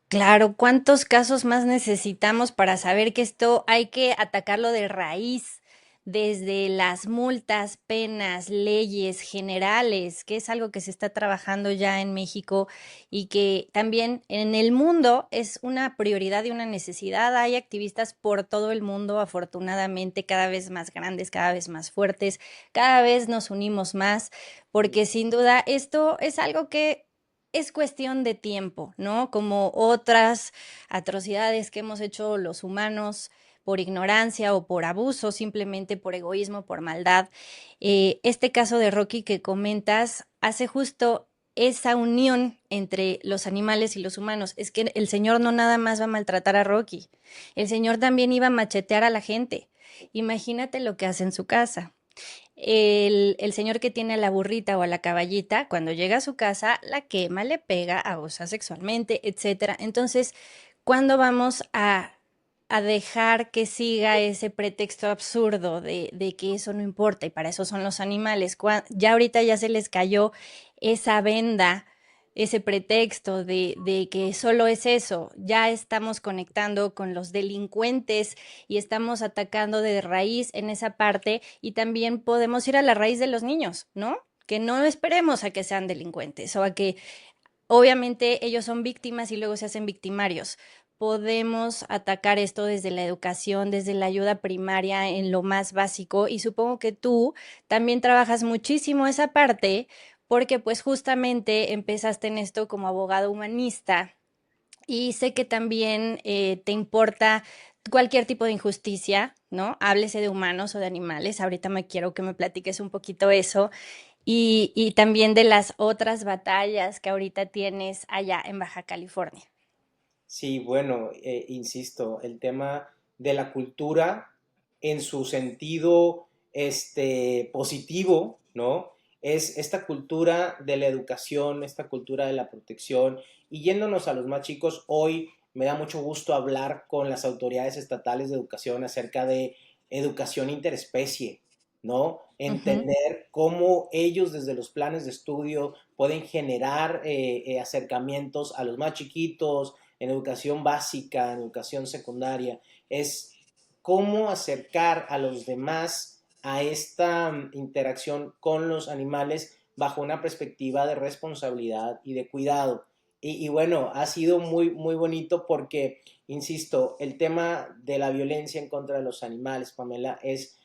Claro, ¿cuántos casos más necesitamos para saber que esto hay que atacarlo de raíz, desde las multas, penas, leyes generales, que es algo que se está trabajando ya en México y que también en el mundo es una prioridad y una necesidad? Hay activistas por todo el mundo, afortunadamente, cada vez más grandes, cada vez más fuertes, cada vez nos unimos más, porque sin duda esto es algo que es cuestión de tiempo, ¿no? Como otras atrocidades que hemos hecho los humanos por ignorancia o por abuso, simplemente por egoísmo, por maldad. Este caso de Rocky que comentas hace justo esa unión entre los animales y los humanos. Es que el señor no nada más va a maltratar a Rocky, el señor también iba a machetear a la gente. Imagínate lo que hace en su casa. El señor que tiene a la burrita o a la caballita, cuando llega a su casa, la quema, le pega, abusa sexualmente, etcétera. Entonces, ¿cuándo vamos a dejar que siga ese pretexto absurdo de que eso no importa y para eso son los animales? Ya ahorita ya se les cayó esa venda, ese pretexto de que solo es eso. Ya estamos conectando con los delincuentes y estamos atacando de raíz en esa parte y también podemos ir a la raíz de los niños, ¿no? Que no esperemos a que sean delincuentes o a que obviamente ellos son víctimas y luego se hacen victimarios. Podemos atacar esto desde la educación, desde la ayuda primaria en lo más básico y supongo que tú también trabajas muchísimo esa parte porque pues justamente empezaste en esto como abogado humanista y sé que también te importa cualquier tipo de injusticia, ¿no? Háblese de humanos o de animales. Ahorita me quiero que me platiques un poquito eso y también de las otras batallas que ahorita tienes allá en Baja California. Sí, bueno, insisto, el tema de la cultura en su sentido positivo, ¿no? Es esta cultura de la educación, esta cultura de la protección. Y yéndonos a los más chicos, hoy me da mucho gusto hablar con las autoridades estatales de educación acerca de educación interespecie, ¿no? Ujú. Entender cómo ellos desde los planes de estudio pueden generar acercamientos a los más chiquitos, en educación básica, en educación secundaria, es cómo acercar a los demás a esta interacción con los animales bajo una perspectiva de responsabilidad y de cuidado. Y bueno, ha sido muy, muy bonito porque, insisto, el tema de la violencia en contra de los animales, Pamela, es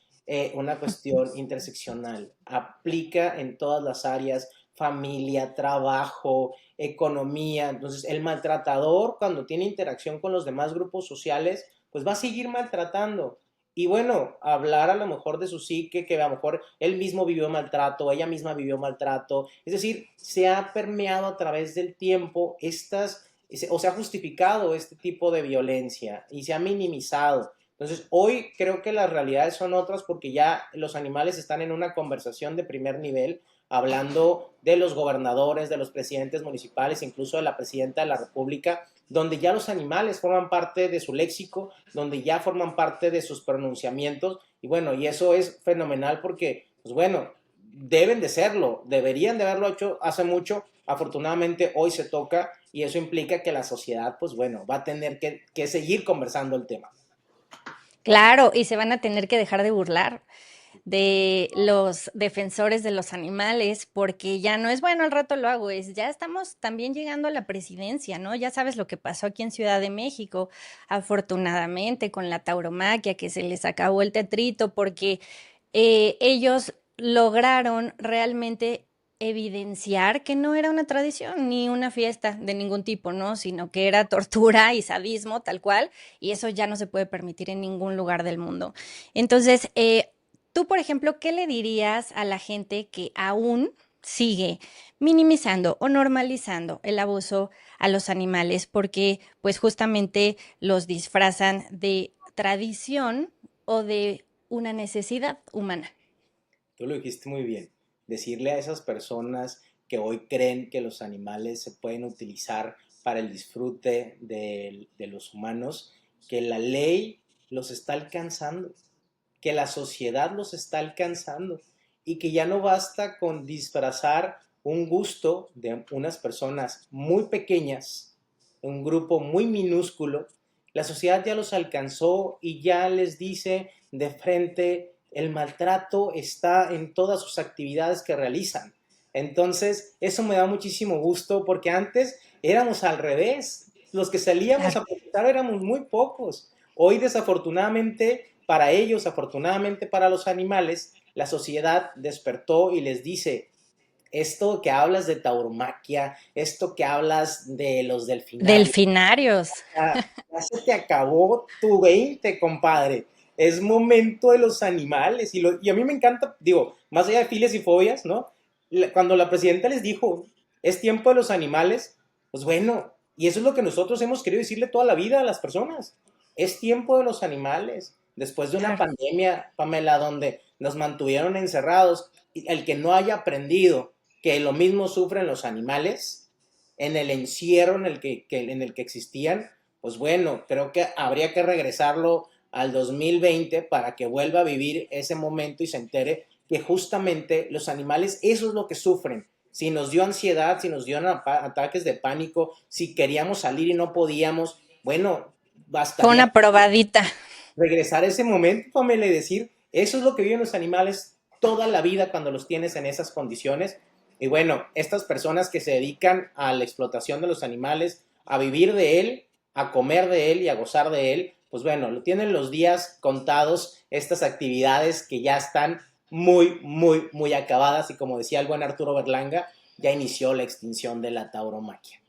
una cuestión interseccional. Aplica en todas las áreas, familia, trabajo, economía. Entonces, el maltratador, cuando tiene interacción con los demás grupos sociales, pues va a seguir maltratando. Y bueno, hablar a lo mejor de su psique, que a lo mejor él mismo vivió maltrato, ella misma vivió maltrato. Es decir, se ha permeado a través del tiempo o se ha justificado este tipo de violencia y se ha minimizado. Entonces, hoy creo que las realidades son otras porque ya los animales están en una conversación de primer nivel, hablando de los gobernadores, de los presidentes municipales, incluso de la presidenta de la República, donde ya los animales forman parte de su léxico, donde ya forman parte de sus pronunciamientos, y bueno, y eso es fenomenal porque, pues bueno, deben de serlo, deberían de haberlo hecho hace mucho, afortunadamente hoy se toca, y eso implica que la sociedad, pues bueno, va a tener que seguir conversando el tema. Claro, y se van a tener que dejar de burlar de los defensores de los animales, porque ya no es bueno, al rato lo hago, es ya estamos también llegando a la presidencia, ¿no? Ya sabes lo que pasó aquí en Ciudad de México, afortunadamente con la tauromaquia, que se les acabó el tetrito, porque ellos lograron realmente evidenciar que no era una tradición ni una fiesta de ningún tipo, ¿no? Sino que era tortura y sadismo tal cual, y eso ya no se puede permitir en ningún lugar del mundo. Entonces, tú, por ejemplo, ¿qué le dirías a la gente que aún sigue minimizando o normalizando el abuso a los animales porque pues justamente los disfrazan de tradición o de una necesidad humana? Tú lo dijiste muy bien. Decirle a esas personas que hoy creen que los animales se pueden utilizar para el disfrute de los humanos, que la ley los está alcanzando, que la sociedad los está alcanzando y que ya no basta con disfrazar un gusto de unas personas muy pequeñas, un grupo muy minúsculo. La sociedad ya los alcanzó y ya les dice de frente, el maltrato está en todas sus actividades que realizan. Entonces, eso me da muchísimo gusto porque antes éramos al revés. Los que salíamos Claro. a protestar éramos muy pocos. Hoy, desafortunadamente para ellos, afortunadamente para los animales, la sociedad despertó y les dice, esto que hablas de tauromaquia, esto que hablas de los delfinarios, Delfinarios. ya se te acabó tu 20, compadre. Es momento de los animales. Y a mí me encanta, digo, más allá de filias y fobias, ¿no? Cuando la presidenta les dijo, es tiempo de los animales, pues bueno, y eso es lo que nosotros hemos querido decirle toda la vida a las personas. Es tiempo de los animales. Después de una Claro. pandemia, Pamela, donde nos mantuvieron encerrados, el que no haya aprendido que lo mismo sufren los animales en el encierro en el que existían, pues bueno, creo que habría que regresarlo al 2020 para que vuelva a vivir ese momento y se entere que justamente los animales, eso es lo que sufren. Si nos dio ansiedad, si nos dio ataques de pánico, si queríamos salir y no podíamos, bueno, Fue bastaría una probadita. regresar a ese momento, Pamela, y decir, eso es lo que viven los animales toda la vida cuando los tienes en esas condiciones. Y bueno, estas personas que se dedican a la explotación de los animales, a vivir de él, a comer de él y a gozar de él, pues bueno, lo tienen los días contados, estas actividades que ya están muy, muy, muy acabadas y como decía el buen Arturo Berlanga, ya inició la extinción de la tauromaquia.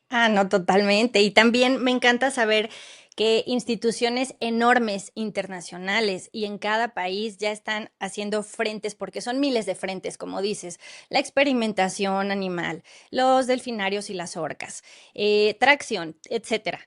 Ah, no, totalmente. Y también me encanta saber que instituciones enormes internacionales y en cada país ya están haciendo frentes, porque son miles de frentes, como dices, la experimentación animal, los delfinarios y las orcas, tracción, etcétera.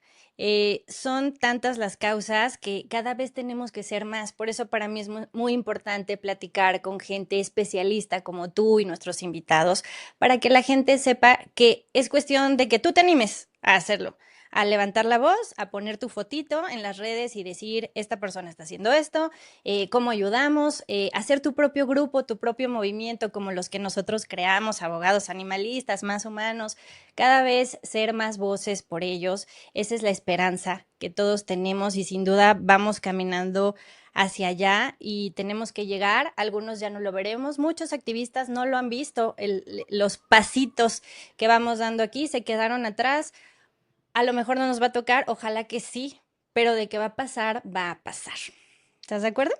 Son tantas las causas que cada vez tenemos que ser más. Por eso para mí es muy importante platicar con gente especialista como tú y nuestros invitados para que la gente sepa que es cuestión de que tú te animes a hacerlo, a levantar la voz, a poner tu fotito en las redes y decir, esta persona está haciendo esto, cómo ayudamos, hacer tu propio grupo, tu propio movimiento, como los que nosotros creamos, abogados animalistas, más humanos, cada vez ser más voces por ellos. Esa es la esperanza que todos tenemos y sin duda vamos caminando hacia allá y tenemos que llegar, algunos ya no lo veremos, muchos activistas no lo han visto, los pasitos que vamos dando aquí se quedaron atrás, a lo mejor no nos va a tocar, ojalá que sí, pero de qué va a pasar, va a pasar. ¿Estás de acuerdo?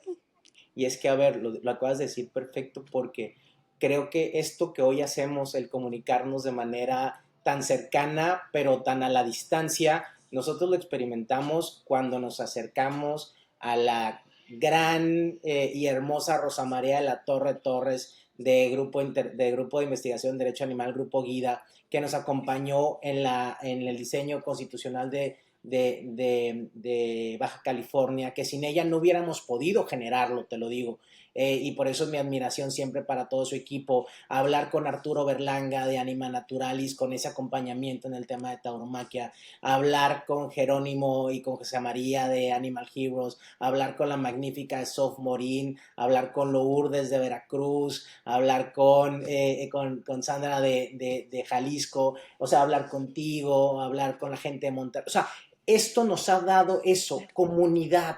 Y es que, a ver, lo acabas de decir perfecto porque creo que esto que hoy hacemos, el comunicarnos de manera tan cercana, pero tan a la distancia, nosotros lo experimentamos cuando nos acercamos a la gran y hermosa Rosa María de la Torre Torres de Grupo de Investigación Derecho Animal, Grupo Guida, que nos acompañó en el diseño constitucional de Baja California, que sin ella no hubiéramos podido generarlo, te lo digo. Y por eso es mi admiración siempre para todo su equipo. Hablar con Arturo Berlanga de Anima Naturalis, con ese acompañamiento en el tema de tauromaquia. Hablar con Jerónimo y con José María de Animal Heroes. Hablar con la magnífica Sof Morín. Hablar con Lourdes de Veracruz. Hablar con Sandra de Jalisco. O sea, hablar contigo, hablar con la gente de Monterrey. O sea, esto nos ha dado eso, comunidad,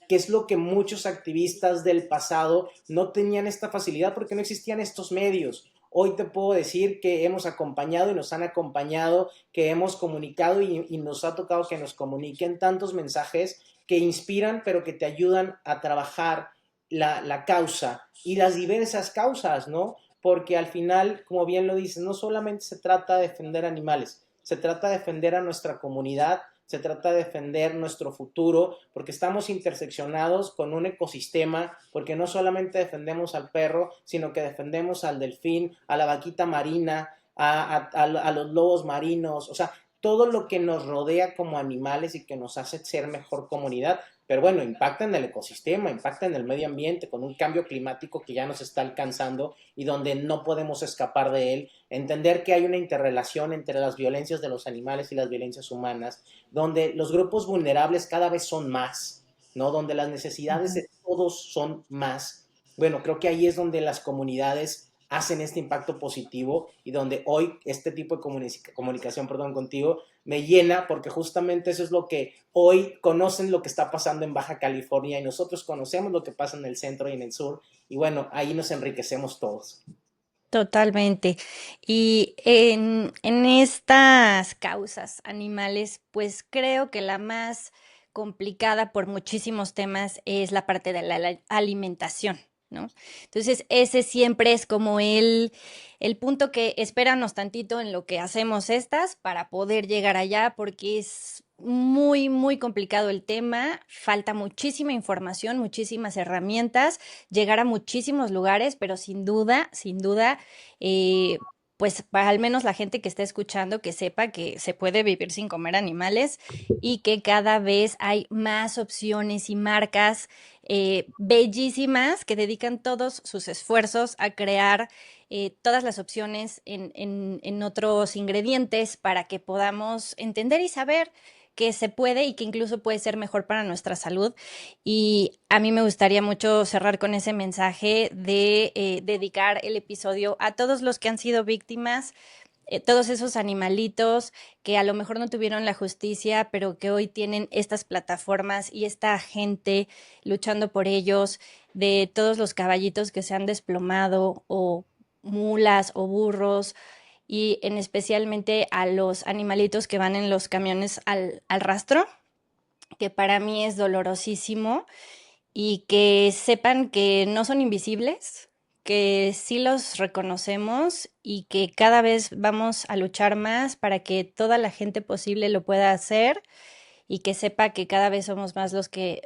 que es lo que muchos activistas del pasado no tenían esta facilidad porque no existían estos medios. Hoy te puedo decir que hemos acompañado y nos han acompañado, que hemos comunicado y nos ha tocado que nos comuniquen tantos mensajes que inspiran, pero que te ayudan a trabajar la causa y las diversas causas, ¿no? Porque al final, como bien lo dices, no solamente se trata de defender animales, se trata de defender a nuestra comunidad, se trata de defender nuestro futuro, porque estamos interseccionados con un ecosistema, porque no solamente defendemos al perro, sino que defendemos al delfín, a la vaquita marina, a los lobos marinos, o sea, todo lo que nos rodea como animales y que nos hace ser mejor comunidad, pero bueno, impacta en el ecosistema, impacta en el medio ambiente con un cambio climático que ya nos está alcanzando y donde no podemos escapar de él. Entender que hay una interrelación entre las violencias de los animales y las violencias humanas, donde los grupos vulnerables cada vez son más, ¿no? Donde las necesidades Ujú. de todos son más. Bueno, creo que ahí es donde las comunidades hacen este impacto positivo y donde hoy este tipo de comunicación, perdón, contigo me llena porque justamente eso es lo que hoy conocen lo que está pasando en Baja California y nosotros conocemos lo que pasa en el centro y en el sur y bueno, ahí nos enriquecemos todos. Totalmente. Y en estas causas animales, pues creo que la más complicada por muchísimos temas es la parte de la alimentación, ¿no? Entonces, ese siempre es como el punto que espéranos tantito en lo que hacemos estas para poder llegar allá, porque es muy, muy complicado el tema, falta muchísima información, muchísimas herramientas, llegar a muchísimos lugares, pero sin duda, eh, pues para al menos la gente que esté escuchando que sepa que se puede vivir sin comer animales y que cada vez hay más opciones y marcas bellísimas que dedican todos sus esfuerzos a crear todas las opciones en otros ingredientes para que podamos entender y saber que se puede y que incluso puede ser mejor para nuestra salud. Y a mí me gustaría mucho cerrar con ese mensaje de dedicar el episodio a todos los que han sido víctimas, todos esos animalitos que a lo mejor no tuvieron la justicia, pero que hoy tienen estas plataformas y esta gente luchando por ellos, de todos los caballitos que se han desplomado o mulas o burros y en especialmente a los animalitos que van en los camiones al rastro, que para mí es dolorosísimo y que sepan que no son invisibles, que sí los reconocemos y que cada vez vamos a luchar más para que toda la gente posible lo pueda hacer y que sepa que cada vez somos más los que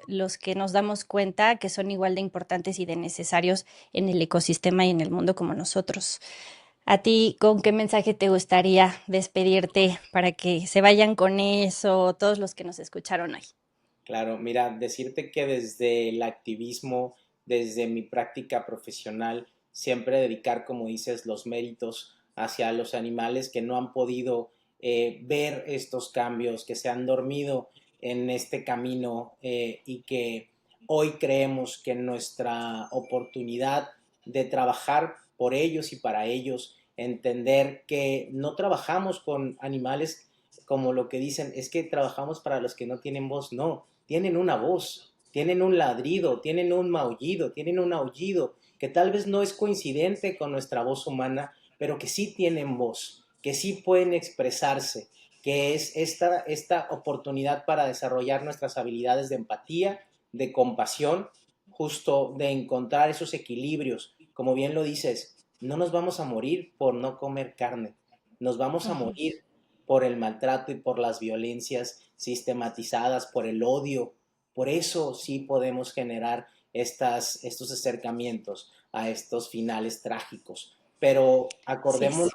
nos damos cuenta que son igual de importantes y de necesarios en el ecosistema y en el mundo como nosotros. ¿A ti con qué mensaje te gustaría despedirte para que se vayan con eso todos los que nos escucharon hoy? Claro, mira, decirte que desde el activismo, desde mi práctica profesional, siempre dedicar, como dices, los méritos hacia los animales que no han podido ver estos cambios, que se han dormido en este camino y que hoy creemos que nuestra oportunidad de trabajar por ellos y para ellos, entender que no trabajamos con animales como lo que dicen, es que trabajamos para los que no tienen voz, no, tienen una voz, tienen un ladrido, tienen un maullido, tienen un aullido, que tal vez no es coincidente con nuestra voz humana, pero que sí tienen voz, que sí pueden expresarse, que es esta oportunidad para desarrollar nuestras habilidades de empatía, de compasión, justo de encontrar esos equilibrios. Como bien lo dices, no nos vamos a morir por no comer carne, nos vamos a Ujú. morir por el maltrato y por las violencias sistematizadas, por el odio. Por eso sí podemos generar estos acercamientos a estos finales trágicos. Pero Sí, acordémonos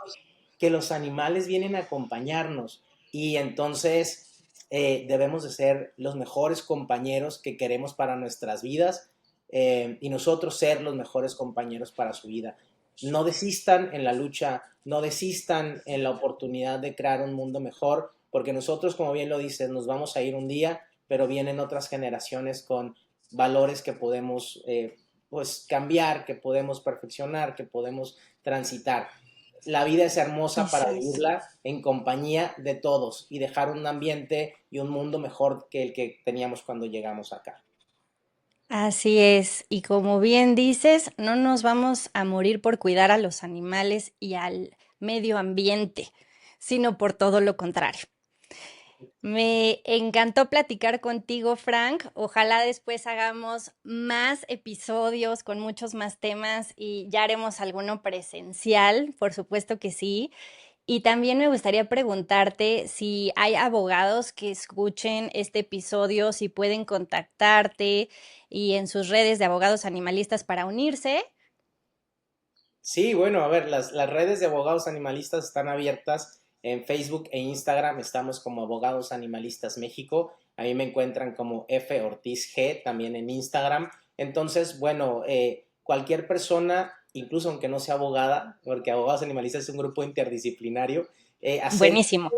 que los animales vienen a acompañarnos y entonces debemos de ser los mejores compañeros que queremos para nuestras vidas y nosotros ser los mejores compañeros para su vida. No desistan en la lucha, no desistan en la oportunidad de crear un mundo mejor, porque nosotros, como bien lo dices, nos vamos a ir un día, pero vienen otras generaciones con valores que podemos pues cambiar, que podemos perfeccionar, que podemos transitar. La vida es hermosa para exacto. vivirla en compañía de todos y dejar un ambiente y un mundo mejor que el que teníamos cuando llegamos acá. Así es, y como bien dices, no nos vamos a morir por cuidar a los animales y al medio ambiente, sino por todo lo contrario. Me encantó platicar contigo, Frank. Ojalá después hagamos más episodios con muchos más temas y ya haremos alguno presencial, por supuesto que sí. Y también me gustaría preguntarte si hay abogados que escuchen este episodio, si pueden contactarte y en sus redes de abogados animalistas para unirse. Sí, bueno, a ver, las redes de abogados animalistas están abiertas en Facebook e Instagram, estamos como Abogados Animalistas México A mí me encuentran como F Ortiz G, también en Instagram. Entonces, bueno, cualquier persona, incluso aunque no sea abogada, porque Abogados Animalistas es un grupo interdisciplinario, hacer Buenísimo.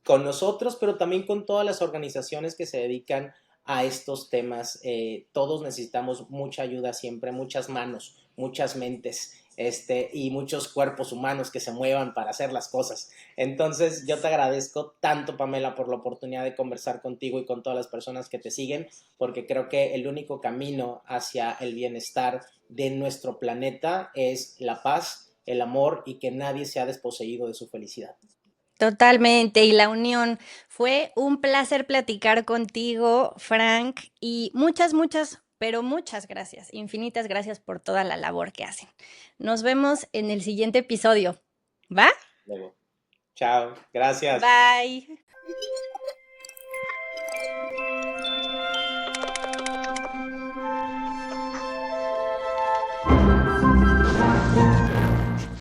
con nosotros, pero también con todas las organizaciones que se dedican a estos temas. Todos necesitamos mucha ayuda siempre, muchas manos, muchas mentes, y muchos cuerpos humanos que se muevan para hacer las cosas. Entonces, yo te agradezco tanto, Pamela, por la oportunidad de conversar contigo y con todas las personas que te siguen, porque creo que el único camino hacia el bienestar de nuestro planeta es la paz, el amor y que nadie sea desposeído de su felicidad. Totalmente, y la unión. Fue un placer platicar contigo, Frank, y muchas, pero muchas gracias, infinitas gracias por toda la labor que hacen. Nos vemos en el siguiente episodio. ¿Va? Luego. Chao, gracias. Bye.